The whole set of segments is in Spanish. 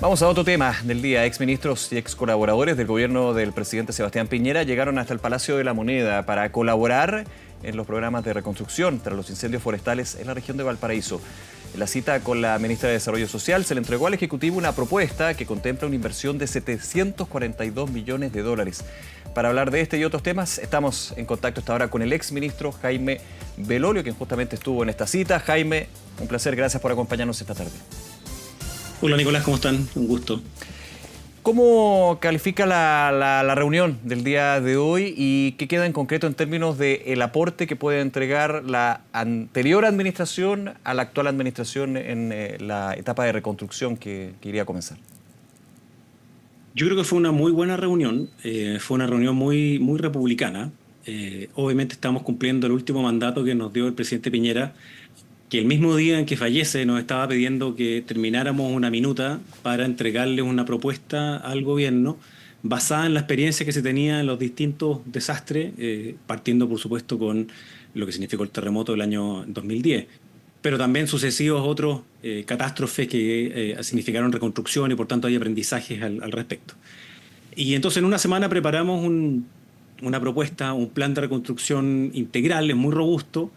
Vamos a otro tema del día. Exministros y ex colaboradores del gobierno del presidente Sebastián Piñera llegaron hasta el Palacio de la Moneda para colaborar en los programas de reconstrucción tras los incendios forestales en la región de Valparaíso. En la cita con la ministra de Desarrollo Social se le entregó al Ejecutivo una propuesta que contempla una inversión de 742 millones de dólares. Para hablar de este y otros temas, estamos en contacto hasta ahora con el exministro Jaime Belolio, quien justamente estuvo en esta cita. Jaime, un placer, gracias por acompañarnos esta tarde. Hola Nicolás, ¿cómo están? Un gusto. ¿Cómo califica la reunión del día de hoy y qué queda en concreto en términos del aporte que puede entregar la anterior administración a la actual administración en la etapa de reconstrucción que iría a comenzar? Yo creo que fue una muy buena reunión, fue una reunión muy republicana. Obviamente estamos cumpliendo el último mandato que nos dio el presidente Piñera, que el mismo día en que fallece nos estaba pidiendo que termináramos una minuta para entregarle una propuesta al gobierno basada en la experiencia que se tenía en los distintos desastres, partiendo por supuesto con lo que significó el terremoto del año 2010, pero también sucesivos otros catástrofes que significaron reconstrucción y por tanto hay aprendizajes al respecto. Y entonces en una semana preparamos una propuesta, un plan de reconstrucción integral, es muy robusto,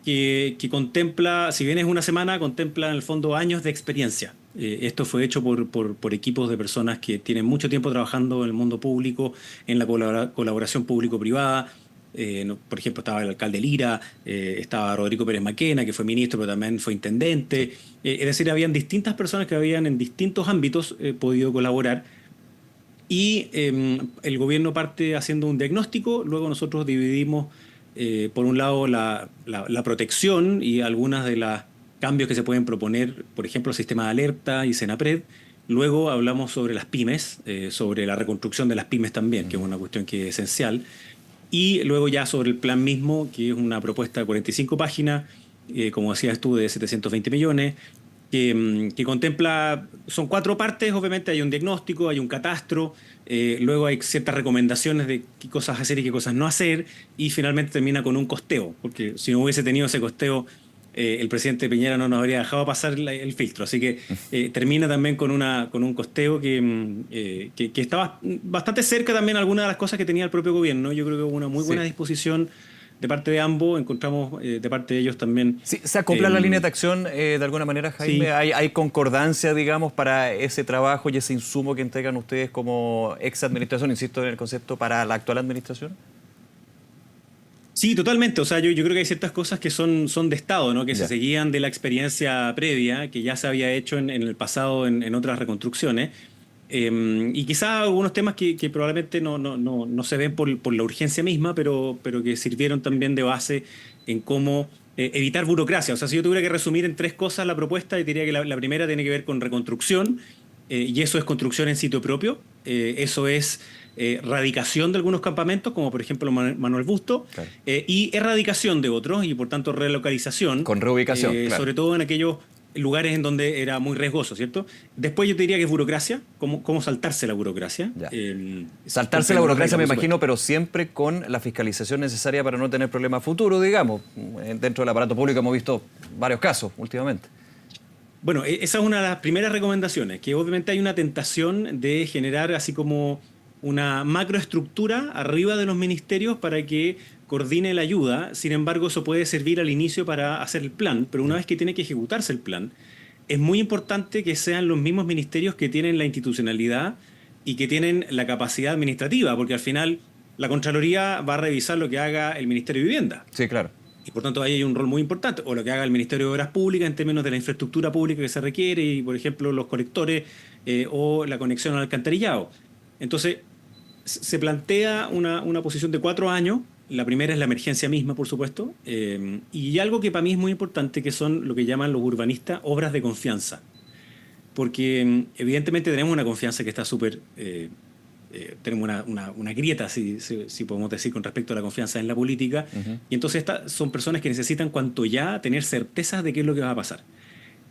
que contempla, si bien es una semana, contempla en el fondo años de experiencia. Esto fue hecho por equipos de personas que tienen mucho tiempo trabajando en el mundo público, en la colaboración público-privada. Por ejemplo, estaba el alcalde Lira, estaba Rodrigo Pérez Maquena, que fue ministro, pero también fue intendente. Es decir, habían distintas personas que habían en distintos ámbitos podido colaborar. Y el gobierno parte haciendo un diagnóstico, luego nosotros dividimos por un lado la protección y algunas de los cambios que se pueden proponer, por ejemplo, el sistema de alerta y Senapred. Luego hablamos sobre las pymes, sobre la reconstrucción de las pymes también, que es una cuestión que es esencial. Y luego ya sobre el plan mismo, que es una propuesta de 45 páginas, como decías tú, de 720 millones, que contempla, son 4 partes, obviamente hay un diagnóstico, hay un catastro, luego hay ciertas recomendaciones de qué cosas hacer y qué cosas no hacer, y finalmente termina con un costeo, porque si no hubiese tenido ese costeo, el presidente Piñera no nos habría dejado pasar el filtro, así que termina también con un costeo que está bastante cerca también a algunas de las cosas que tenía el propio gobierno. Yo creo que hubo una muy buena disposición de parte de ambos, encontramos de parte de ellos también. Sí, ¿se acopla la línea de acción de alguna manera, Jaime? Sí. ¿Hay concordancia, digamos, para ese trabajo y ese insumo que entregan ustedes como ex administración, insisto en el concepto, para la actual administración? Sí, totalmente. O sea, yo creo que hay ciertas cosas que son de Estado, ¿no? Que se seguían de la experiencia previa, que ya se había hecho en el pasado en otras reconstrucciones. Y quizás algunos temas que probablemente no se ven por la urgencia misma, pero que sirvieron también de base en cómo evitar burocracia. O sea, si yo tuviera que resumir en 3 cosas la propuesta, yo diría que la primera tiene que ver con reconstrucción, y eso es construcción en sitio propio, eso es radicación de algunos campamentos, como por ejemplo Manuel Busto, Claro. y erradicación de otros, y por tanto relocalización. Con reubicación, claro. Sobre todo en aquellos lugares en donde era muy riesgoso, ¿cierto? Después yo te diría que es burocracia, cómo saltarse la burocracia. Saltarse la burocracia, me imagino, pero siempre con la fiscalización necesaria para no tener problemas futuros, digamos. Dentro del aparato público hemos visto varios casos últimamente. Bueno, esa es una de las primeras recomendaciones, que obviamente hay una tentación de generar así como una macroestructura arriba de los ministerios para que coordine la ayuda. Sin embargo, eso puede servir al inicio para hacer el plan, pero una vez que tiene que ejecutarse el plan, es muy importante que sean los mismos ministerios que tienen la institucionalidad y que tienen la capacidad administrativa, porque al final la Contraloría va a revisar lo que haga el Ministerio de Vivienda. Sí, claro. Y por tanto ahí hay un rol muy importante, o lo que haga el Ministerio de Obras Públicas en términos de la infraestructura pública que se requiere, y por ejemplo los colectores o la conexión al alcantarillado. Entonces se plantea una posición de 4 años. La primera es la emergencia misma, por supuesto, y algo que para mí es muy importante, que son lo que llaman los urbanistas obras de confianza. Porque evidentemente tenemos una confianza que está súper... tenemos una grieta, si podemos decir, con respecto a la confianza en la política. Y entonces estas son personas que necesitan cuanto ya tener certezas de qué es lo que va a pasar.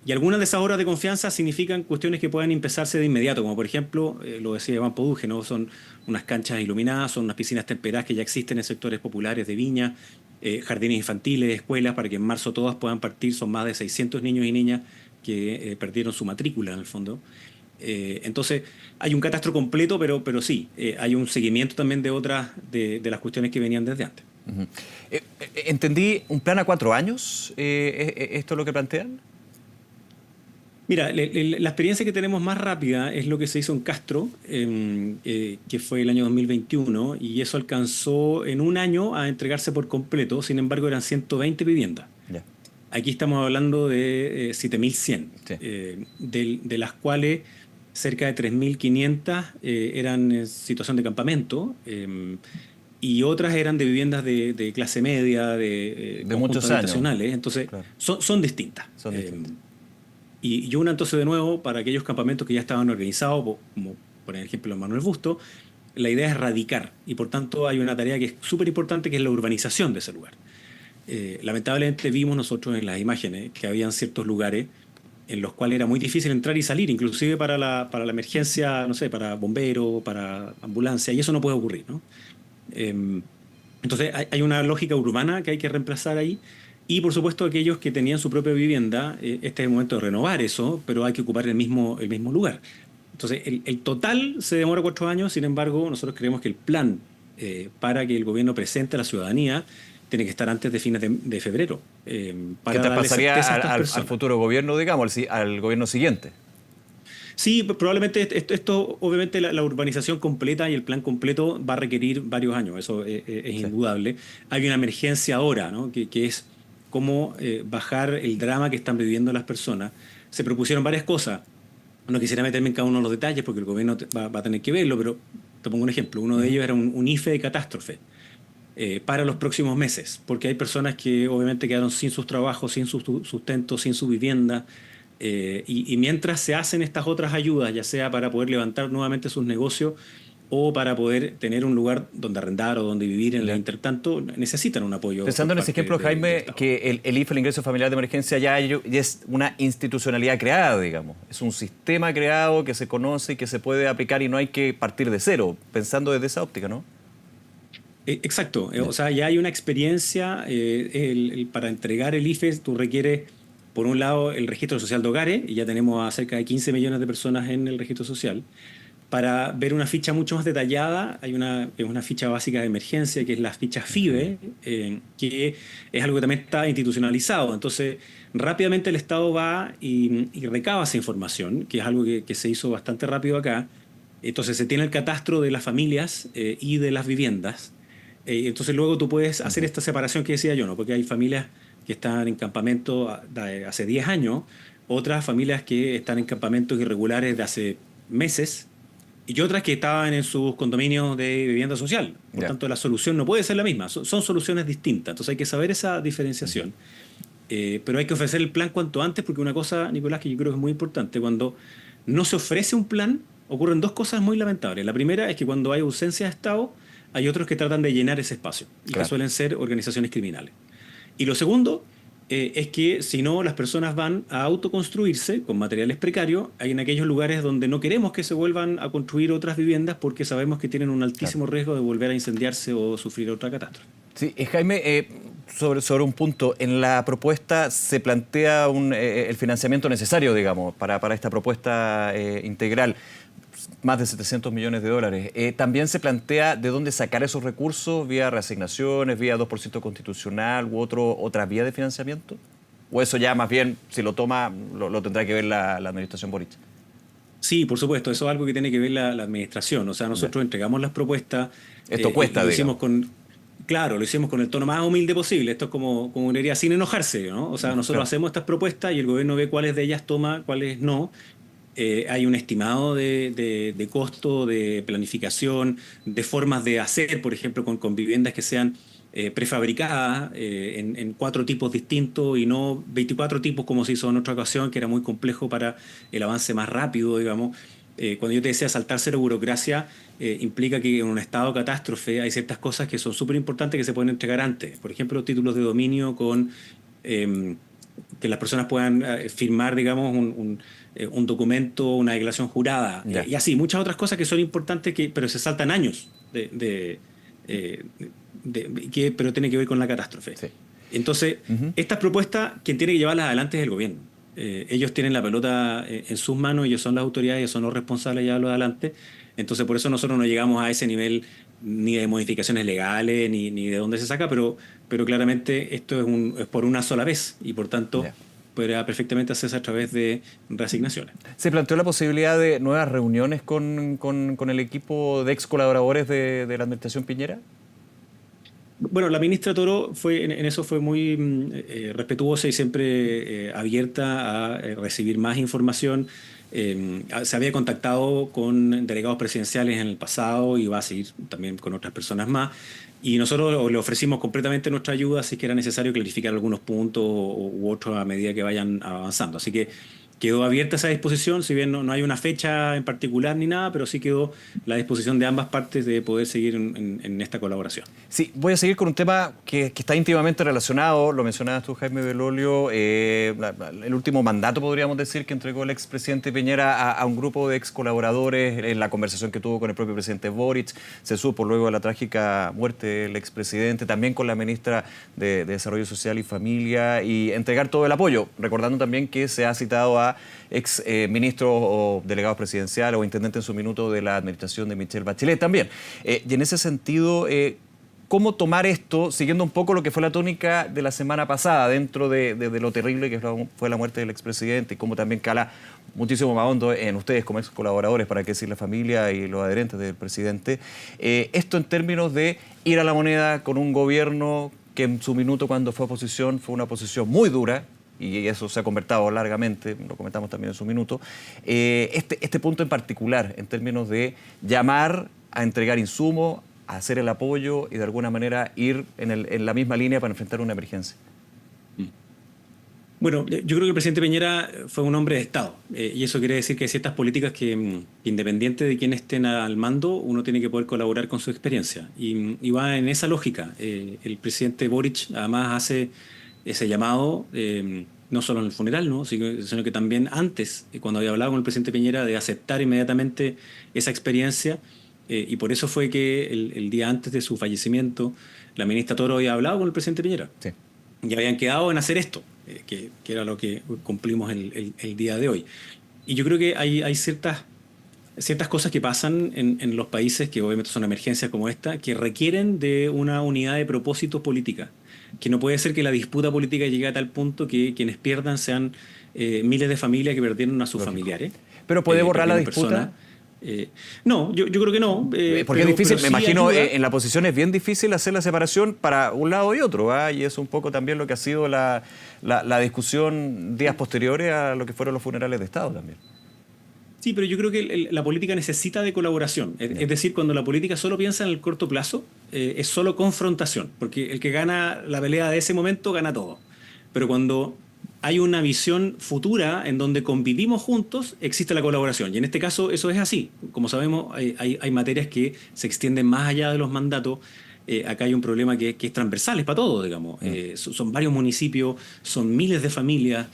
Y algunas de esas obras de confianza significan cuestiones que pueden empezarse de inmediato, como por ejemplo, lo decía Iván Poduje, ¿no? Son unas canchas iluminadas, son unas piscinas temperadas que ya existen en sectores populares de Viña, jardines infantiles, escuelas, para que en marzo todas puedan partir. Son más de 600 niños y niñas que perdieron su matrícula, en el fondo. Entonces, hay un catastro completo, pero sí, hay un seguimiento también de otras de las cuestiones que venían desde antes. Ujú. Entendí, un plan a 4 años, ¿esto es lo que plantean? Mira, la experiencia que tenemos más rápida es lo que se hizo en Castro, que fue el año 2021, y eso alcanzó en un año a entregarse por completo. Sin embargo, eran 120 viviendas. Ya, Aquí estamos hablando de 7.100, sí. de las cuales cerca de 3.500 eran en situación de campamento, y otras eran de viviendas de clase media, de De conjuntos muchos años, habitacionales. Entonces, claro, son distintas. son distintos. Y una, entonces, de nuevo, para aquellos campamentos que ya estaban organizados, como por ejemplo en Manuel Busto, la idea es radicar. Y por tanto hay una tarea que es súper importante, que es la urbanización de ese lugar. Lamentablemente vimos nosotros en las imágenes que habían ciertos lugares en los cuales era muy difícil entrar y salir, inclusive para la emergencia, no sé, para bomberos, para ambulancia, y eso no puede ocurrir, ¿no? Eh, entonces hay una lógica urbana que hay que reemplazar ahí. Y por supuesto aquellos que tenían su propia vivienda, este es el momento de renovar eso, pero hay que ocupar el mismo lugar. Entonces el total se demora 4 años. Sin embargo, nosotros creemos que el plan para que el gobierno presente a la ciudadanía tiene que estar antes de fines de febrero, ¿Qué para te darle certeza pasaría a estas al personas. futuro gobierno, digamos, al gobierno siguiente? Sí, probablemente esto, obviamente la urbanización completa y el plan completo va a requerir varios años, eso es Sí. indudable. Hay una emergencia ahora, ¿no? que es cómo bajar el drama que están viviendo las personas. Se propusieron varias cosas. No quisiera meterme en cada uno de los detalles porque el gobierno va a tener que verlo, pero te pongo un ejemplo. Uno de Ujú. ellos era un IFE de catástrofe para los próximos meses, porque hay personas que obviamente quedaron sin sus trabajos, sin su sustento, sin su vivienda, y mientras se hacen estas otras ayudas, ya sea para poder levantar nuevamente sus negocios o para poder tener un lugar donde arrendar o donde vivir en el Ya. intertanto, necesitan un apoyo por Pensando en ese parte ejemplo, del Jaime, Estado. que el IFE, el ingreso familiar de emergencia, ya es una institucionalidad creada, digamos. Es un sistema creado que se conoce y que se puede aplicar y no hay que partir de cero, pensando desde esa óptica, ¿no? Exacto, o Ya. sea, ya hay una experiencia. Para entregar el IFE tú requieres, por un lado, el registro social de hogares, y ya tenemos a cerca de 15 millones de personas en el registro social. Para ver una ficha mucho más detallada, hay una ficha básica de emergencia, que es la ficha FIBE, que es algo que también está institucionalizado. Entonces, rápidamente el Estado va y recaba esa información, que es algo que se hizo bastante rápido acá. Entonces, se tiene el catastro de las familias y de las viviendas. Entonces, luego tú puedes hacer Ujú. esta separación que decía yo, ¿no? Porque hay familias que están en campamento hace 10 años, otras familias que están en campamentos irregulares de hace meses, y otras que estaban en sus condominios de vivienda social. Por Ya. tanto, la solución no puede ser la misma, son soluciones distintas. Entonces hay que saber esa Ujú. diferenciación. Pero hay que ofrecer el plan cuanto antes, porque una cosa, Nicolás, que yo creo que es muy importante: cuando no se ofrece un plan, ocurren dos cosas muy lamentables. La primera es que cuando hay ausencia de Estado, hay otros que tratan de llenar ese espacio, y que Claro. suelen ser organizaciones criminales. Y lo segundo es que si no, las personas van a autoconstruirse con materiales precarios. Hay en aquellos lugares donde no queremos que se vuelvan a construir otras viviendas, porque sabemos que tienen un Claro. altísimo riesgo de volver a incendiarse o sufrir otra catástrofe. Sí, Jaime, sobre un punto, en la propuesta se plantea el financiamiento necesario, digamos, para esta propuesta integral, más de 700 millones de dólares. También se plantea de dónde sacar esos recursos, vía reasignaciones, vía 2% constitucional u otra vía de financiamiento. ¿O eso ya más bien, si lo toma, lo tendrá que ver la administración Boric? Sí, por supuesto, eso es algo que tiene que ver la administración. O sea, Ya. nosotros entregamos las propuestas, Esto y cuesta, lo hicimos digamos. claro, lo hicimos con el tono más humilde posible. Esto es como diría, sin enojarse, ¿no? O sea, nosotros Claro. hacemos estas propuestas y el gobierno ve cuáles de ellas toma, cuáles no. Hay un estimado de costo, de planificación, de formas de hacer, por ejemplo, con viviendas que sean prefabricadas en 4 tipos distintos y no 24 tipos como se hizo en otra ocasión, que era muy complejo para el avance más rápido, digamos. Cuando yo te decía saltarse la burocracia, implica que en un estado de catástrofe hay ciertas cosas que son súper importantes que se pueden entregar antes. Por ejemplo, títulos de dominio con... eh, que las personas puedan firmar, digamos, un documento, una declaración jurada, Ya. y así, muchas otras cosas que son importantes, pero se saltan años, eh, pero tiene que ver con la catástrofe. Sí. Entonces, Ujú. estas propuestas, quien tiene que llevarlas adelante es el gobierno. Ellos tienen la pelota en sus manos, ellos son las autoridades, ellos son los responsables de llevarlo adelante. Entonces, por eso nosotros no llegamos a ese nivel ni de modificaciones legales, ni de dónde se saca, pero claramente esto es por una sola vez y por tanto Ya. podría perfectamente hacerse a través de reasignaciones. ¿Se planteó la posibilidad de nuevas reuniones con el equipo de ex colaboradores de la administración Piñera? Bueno, la ministra Toro en eso fue muy respetuosa y siempre abierta a recibir más información. Se había contactado con delegados presidenciales en el pasado y va a seguir también con otras personas más. Y nosotros le ofrecimos completamente nuestra ayuda si es que era necesario clarificar algunos puntos u otros a medida que vayan avanzando. Así que quedó abierta esa disposición, si bien no hay una fecha en particular ni nada, pero sí quedó la disposición de ambas partes de poder seguir en esta colaboración. Sí, voy a seguir con un tema que está íntimamente relacionado, lo mencionabas tú, Jaime Belolio, el último mandato, podríamos decir, que entregó el expresidente Piñera a un grupo de ex colaboradores en la conversación que tuvo con el propio presidente Boric, se supo luego de la trágica muerte del expresidente, también con la ministra de Desarrollo Social y Familia, y entregar todo el apoyo, recordando también que se ha citado a ex ministros o delegados presidenciales o intendentes en su minuto de la administración de Michelle Bachelet también. Y en ese sentido, ¿cómo tomar esto, siguiendo un poco lo que fue la tónica de la semana pasada, dentro de lo terrible que fue la muerte del expresidente, y cómo también cala muchísimo más hondo en ustedes como ex colaboradores, para qué decir la familia y los adherentes del presidente? Esto en términos de ir a la moneda con un gobierno que en su minuto, cuando fue oposición, fue una oposición muy dura, y eso se ha conversado largamente, lo comentamos también en su minuto. Este punto en particular, en términos de llamar a entregar insumos, a hacer el apoyo y de alguna manera ir en la misma línea para enfrentar una emergencia. Bueno, yo creo que el presidente Piñera fue un hombre de Estado y eso quiere decir que hay ciertas políticas que, independiente de quién estén al mando, uno tiene que poder colaborar con su experiencia y va en esa lógica. El presidente Boric además hace ese llamado, no solo en el funeral, ¿no? sino que también antes, cuando había hablado con el presidente Piñera, de aceptar inmediatamente esa experiencia. Y por eso fue que el día antes de su fallecimiento, la ministra Toro había hablado con el presidente Piñera. Sí. Y habían quedado en hacer esto, que era lo que cumplimos el día de hoy. Y yo creo que hay ciertas cosas que pasan en los países, que obviamente son emergencias como esta, que requieren de una unidad de propósito política. Que no puede ser que la disputa política llegue a tal punto que quienes pierdan sean miles de familias que perdieron a sus familiares. ¿Pero puede borrar la disputa? No, yo creo que no. Porque es difícil, me sí imagino, ayuda. en la oposición es bien difícil hacer la separación para un lado y otro, ¿va? Y es un poco también lo que ha sido la discusión días posteriores a lo que fueron los funerales de Estado también. Sí, pero yo creo que la política necesita de colaboración. Es decir, cuando la política solo piensa en el corto plazo, es solo confrontación, porque el que gana la pelea de ese momento gana todo. Pero cuando hay una visión futura en donde convivimos juntos, existe la colaboración. Y en este caso eso es así. Como sabemos, hay materias que se extienden más allá de los mandatos. Acá hay un problema que es transversal, es para todo, digamos. Son varios municipios, son miles de familias,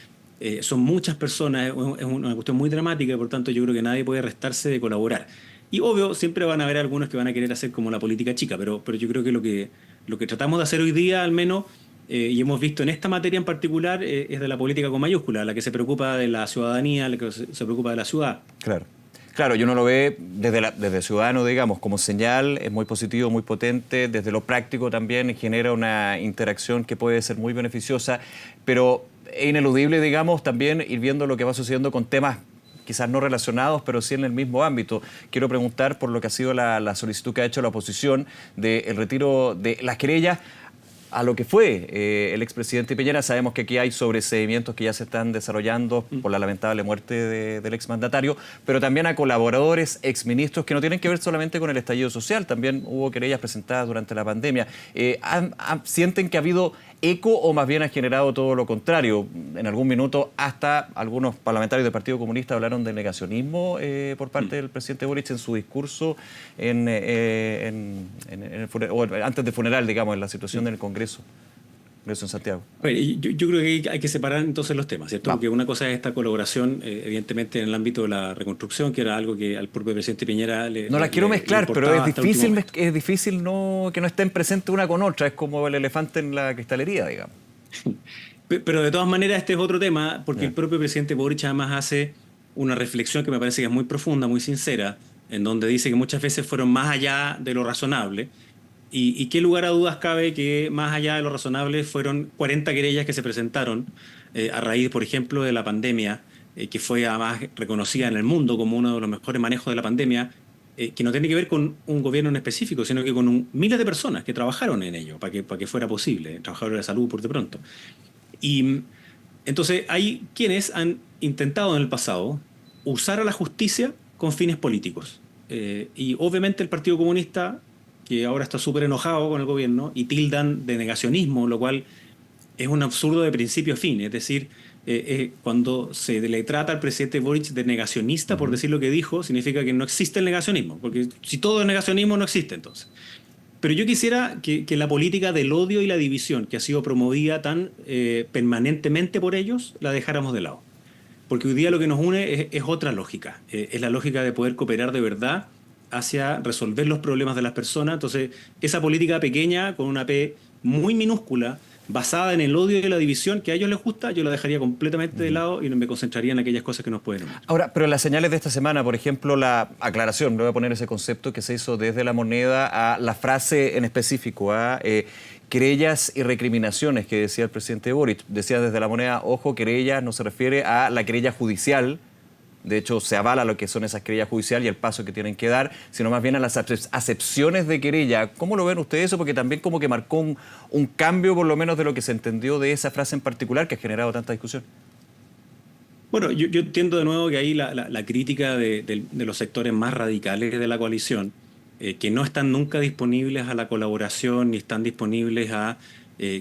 son muchas personas, es una cuestión muy dramática, por tanto yo creo que nadie puede restarse de colaborar. Y obvio, siempre van a haber algunos que van a querer hacer como la política chica, pero yo creo que lo que tratamos de hacer hoy día, al menos, y hemos visto en esta materia en particular, es de la política con mayúscula, la que se preocupa de la ciudadanía, la que se preocupa de la ciudad. Claro. Claro, yo no lo ve desde ciudadano, digamos, como señal, es muy positivo, muy potente, desde lo práctico también genera una interacción que puede ser muy beneficiosa, pero es ineludible, digamos, también ir viendo lo que va sucediendo con temas quizás no relacionados, pero sí en el mismo ámbito. Quiero preguntar por lo que ha sido la solicitud que ha hecho la oposición del retiro de las querellas a lo que fue el expresidente Piñera. Sabemos que aquí hay sobreseimientos que ya se están desarrollando por la lamentable muerte del exmandatario, pero también a colaboradores, exministros, que no tienen que ver solamente con el estallido social. También hubo querellas presentadas durante la pandemia. ¿Sienten que ha habido eco o más bien ha generado todo lo contrario? En algún minuto hasta algunos parlamentarios del Partido Comunista hablaron de negacionismo por parte del presidente Boric en su discurso o antes del funeral, digamos, en la situación del Congreso en Santiago. Yo creo que hay que separar entonces los temas, ¿cierto? Porque una cosa es esta colaboración, evidentemente en el ámbito de la reconstrucción, que era algo que al propio presidente Piñera no las quiero mezclar, pero es difícil que no estén presentes una con otra. Es como el elefante en la cristalería, digamos. Pero de todas maneras este es otro tema, porque Ya. el propio presidente Boric además hace una reflexión que me parece que es muy profunda, muy sincera, en donde dice que muchas veces fueron más allá de lo razonable. Y qué lugar a dudas cabe que más allá de lo razonable fueron 40 querellas que se presentaron a raíz, por ejemplo, de la pandemia, que fue además reconocida en el mundo como uno de los mejores manejos de la pandemia, que no tiene que ver con un gobierno en específico, sino que con miles de personas que trabajaron en ello para que fuera posible, trabajadores de salud por de pronto. Y entonces hay quienes han intentado en el pasado usar a la justicia con fines políticos. Y obviamente el Partido Comunista, que ahora está súper enojado con el gobierno, y tildan de negacionismo, lo cual es un absurdo de principio a fin. Es decir, cuando se le trata al presidente Boric de negacionista por decir lo que dijo, significa que no existe el negacionismo, porque si todo es negacionismo, no existe entonces. Pero yo quisiera que la política del odio y la división que ha sido promovida tan permanentemente por ellos, la dejáramos de lado. Porque hoy día lo que nos une es otra lógica. Es la lógica de poder cooperar de verdad hacia resolver los problemas de las personas. Entonces, esa política pequeña, con una P muy minúscula, basada en el odio y la división que a ellos les gusta, yo la dejaría completamente de lado y me concentraría en aquellas cosas que nos pueden unir. Ahora, pero las señales de esta semana, por ejemplo, la aclaración, le voy a poner ese concepto que se hizo desde la moneda a la frase en específico, a querellas y recriminaciones que decía el presidente Boric. Decía desde la moneda, ojo, querellas no se refiere a la querella judicial. De hecho, se avala lo que son esas querellas judiciales y el paso que tienen que dar, sino más bien a las acepciones de querella. ¿Cómo lo ven ustedes eso? Porque también como que marcó un cambio, por lo menos, de lo que se entendió de esa frase en particular que ha generado tanta discusión. Bueno, yo entiendo de nuevo que ahí la crítica de los sectores más radicales de la coalición, que no están nunca disponibles a la colaboración ni están disponibles a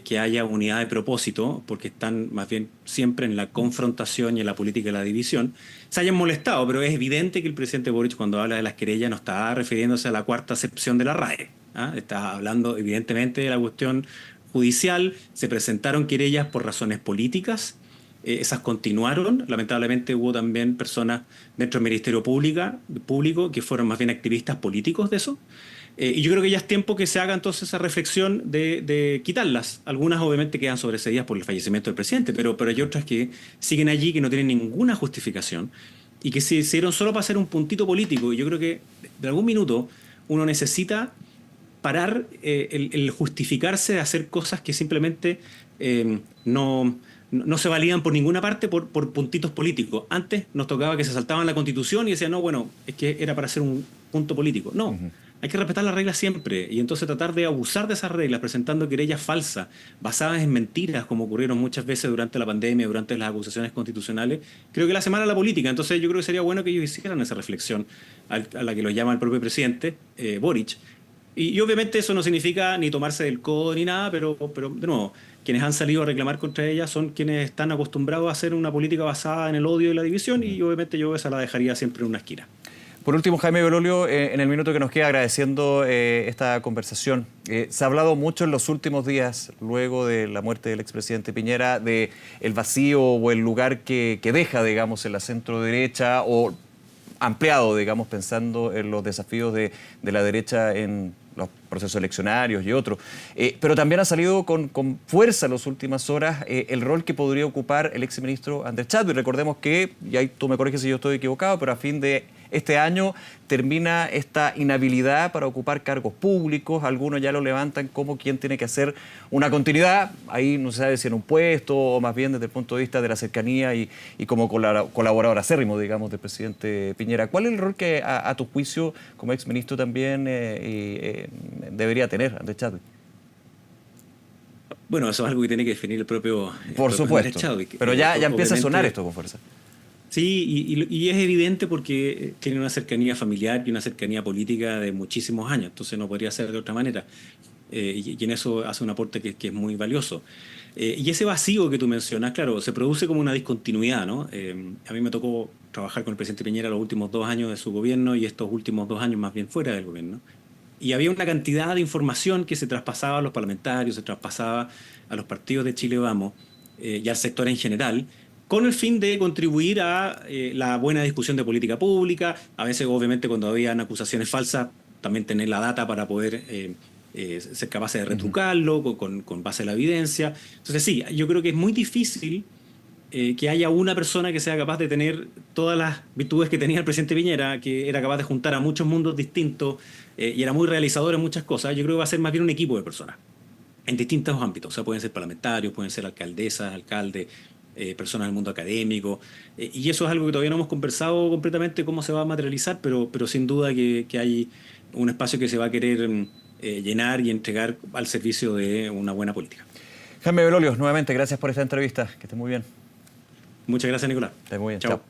que haya unidad de propósito, porque están más bien siempre en la confrontación y en la política de la división, se hayan molestado, pero es evidente que el presidente Boric cuando habla de las querellas no está refiriéndose a la cuarta acepción de la RAE, ¿ah? Está hablando evidentemente de la cuestión judicial, se presentaron querellas por razones políticas. Esas continuaron. Lamentablemente hubo también personas dentro del Ministerio Público que fueron más bien activistas políticos de eso. Y yo creo que ya es tiempo que se haga entonces esa reflexión de quitarlas. Algunas obviamente quedan sobreseídas por el fallecimiento del presidente, pero hay otras que siguen allí, que no tienen ninguna justificación y que se hicieron solo para hacer un puntito político. Y yo creo que de algún minuto uno necesita parar el justificarse de hacer cosas que simplemente no se valían por ninguna parte por puntitos políticos. Antes nos tocaba que se saltaban la Constitución y decían, no, bueno, es que era para hacer un punto político. No, hay que respetar las reglas siempre y entonces tratar de abusar de esas reglas presentando querellas falsas, basadas en mentiras, como ocurrieron muchas veces durante la pandemia, durante las acusaciones constitucionales, creo que la semana de la política. Entonces yo creo que sería bueno que ellos hicieran esa reflexión a la que lo llama el propio presidente, Boric. Y obviamente eso no significa ni tomarse del codo ni nada, pero de nuevo, quienes han salido a reclamar contra ella son quienes están acostumbrados a hacer una política basada en el odio y la división, y obviamente yo esa la dejaría siempre en una esquina. Por último, Jaime Belolio, en el minuto que nos queda, agradeciendo esta conversación. Se ha hablado mucho en los últimos días, luego de la muerte del expresidente Piñera, de el vacío o el lugar que deja, digamos, en la centro-derecha o ampliado, digamos, pensando en los desafíos de la derecha en los procesos eleccionarios y otros. Pero también ha salido con fuerza en las últimas horas el rol que podría ocupar el exministro Andrés Chadwick. Recordemos que, y ahí tú me corriges si yo estoy equivocado, pero a fin de este año termina esta inhabilidad para ocupar cargos públicos. Algunos ya lo levantan como quien tiene que hacer una continuidad. Ahí no se sabe si en un puesto o más bien desde el punto de vista de la cercanía y como colaborador acérrimo, digamos, del presidente Piñera. ¿Cuál es el rol que a tu juicio como exministro también debería tener Andrés Chadwick? Bueno, eso es algo que tiene que definir el propio Por supuesto, Chadwick. pero ya empieza a sonar esto con fuerza. Sí, y es evidente porque tiene una cercanía familiar y una cercanía política de muchísimos años, entonces no podría ser de otra manera. Y en eso hace un aporte que es muy valioso. Y ese vacío que tú mencionas, claro, se produce como una discontinuidad, ¿no? A mí me tocó trabajar con el presidente Piñera los últimos 2 años de su gobierno y estos últimos 2 años más bien fuera del gobierno. Y había una cantidad de información que se traspasaba a los parlamentarios, se traspasaba a los partidos de Chile Vamos y al sector en general, con el fin de contribuir a la buena discusión de política pública. A veces, obviamente, cuando habían acusaciones falsas, también tener la data para poder ser capaces de retrucarlo con base a la evidencia. Entonces sí, yo creo que es muy difícil que haya una persona que sea capaz de tener todas las virtudes que tenía el presidente Piñera, que era capaz de juntar a muchos mundos distintos y era muy realizador en muchas cosas. Yo creo que va a ser más bien un equipo de personas en distintos ámbitos. O sea, pueden ser parlamentarios, pueden ser alcaldesas, alcaldes, personas del mundo académico. Y eso es algo que todavía no hemos conversado completamente cómo se va a materializar, pero sin duda que hay un espacio que se va a querer llenar y entregar al servicio de una buena política. Jaime Belolio, nuevamente, gracias por esta entrevista. Que esté muy bien. Muchas gracias, Nicolás. Esté muy bien. Chao. Chao.